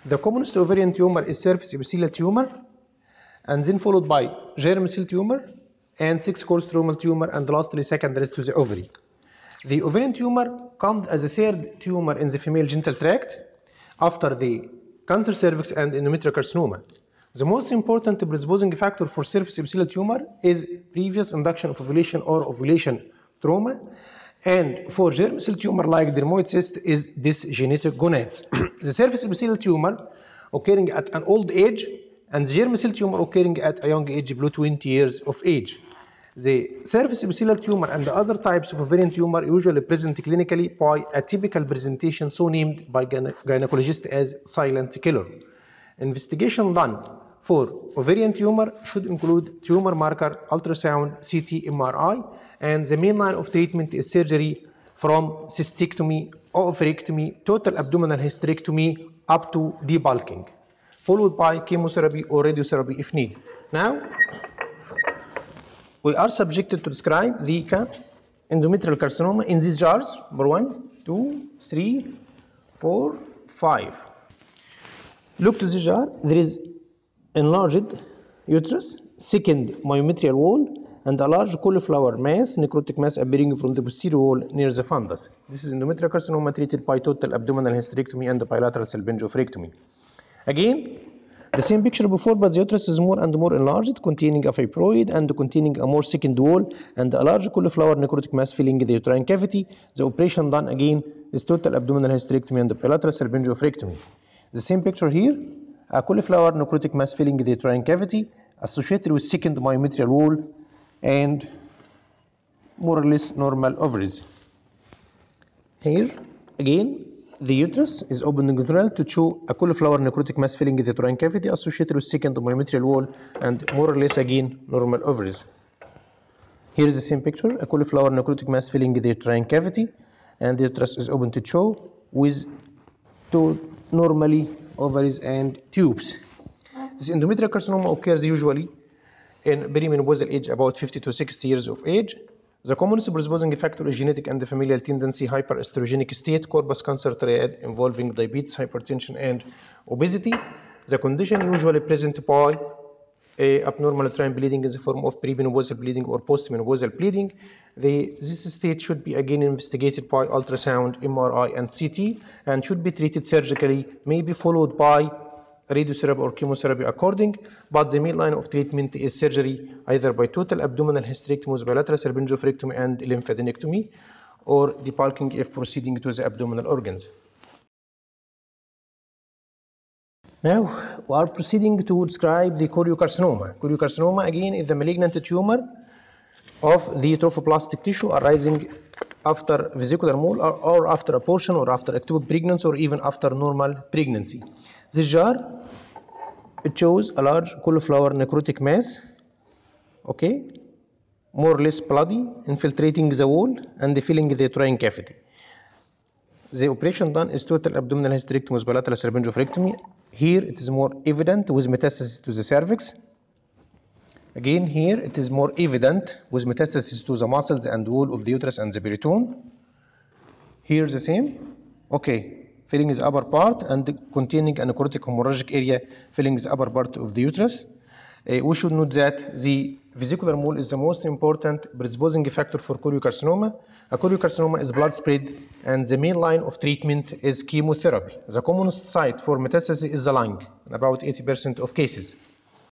The commonest ovarian tumor is surface epithelial tumor, and then followed by germ cell tumor and 6-core stromal tumor, and lastly secondary to the ovary. The ovarian tumor comes as a third tumor in the female genital tract after the cancer cervix and endometrial carcinoma. The most important predisposing factor for surface epithelial tumor is previous induction of ovulation or ovulation trauma, and for germ cell tumor like dermoid cyst is this genetic gonads. The surface epithelial tumor occurring at an old age and the germ cell tumor occurring at a young age below 20 years of age. The surface epithelial tumor and the other types of ovarian tumor usually present clinically by a typical presentation so named by gynecologists as silent killer. Investigation done for ovarian tumor should include tumor marker, ultrasound, CT, MRI, and the main line of treatment is surgery from cystectomy, oophorectomy, total abdominal hysterectomy up to debulking, followed by chemotherapy or radiotherapy if needed. Now, we are subjected to describe the endometrial carcinoma in these jars. Number 1, 2, 3, 4, 5. Look to this jar. There is enlarged uterus, second myometrial wall, and a large cauliflower mass, necrotic mass appearing from the posterior wall near the fundus. This is endometrial carcinoma treated by total abdominal hysterectomy and bilateral salpingophorectomy. Again, the same picture before, but the uterus is more and more enlarged, containing a fibroid and containing a more thickened wall and a large cauliflower necrotic mass filling the uterine cavity. The operation done again is total abdominal hysterectomy and bilateral salpingophorectomy. The same picture here, a cauliflower necrotic mass filling the uterine cavity associated with thickened myometrial wall and more or less normal ovaries. Here again, the uterus is open and contracted to show a cauliflower necrotic mass filling the uterine cavity associated with second myometrial wall and more or less again normal ovaries. Here is the same picture, a cauliflower necrotic mass filling the uterine cavity, and the uterus is open to show with two normally ovaries and tubes. This endometrial carcinoma occurs usually in perimenopausal age about 50 to 60 years of age. The commonest predisposing factor is genetic and familial tendency, hyperestrogenic state, corpus cancer triad involving diabetes, hypertension, and obesity. The condition usually present by abnormal uterine bleeding in the form of premenopausal bleeding or postmenopausal bleeding. This state should be again investigated by ultrasound, MRI, and CT, and should be treated surgically, maybe followed by radiotherapy or chemotherapy according, but the main line of treatment is surgery either by total abdominal hysterectomy with bilateral salpingophorectomy and lymphadenectomy, or debulking if proceeding to the abdominal organs. Now we are proceeding to describe the choriocarcinoma. Choriocarcinoma again is the malignant tumor of the trophoblastic tissue arising after vesicular mole or after abortion or after ectopic pregnancy or even after normal pregnancy. This jar, it shows a large cauliflower necrotic mass, okay, more or less bloody, infiltrating the wall and filling the uterine cavity. The operation done is total abdominal hysterectomy with bilateral salpingophorectomy. Here it is more evident with metastasis to the cervix. Again, here it is more evident with metastasis to the muscles and wall of the uterus and the peritoneum. Here the same. Okay, filling the upper part and containing a necrotic hemorrhagic area filling the upper part of the uterus. We should note that the vesicular mole is the most important predisposing factor for choriocarcinoma. A choriocarcinoma is blood spread, and the main line of treatment is chemotherapy. The commonest site for metastasis is the lung, in about 80% of cases.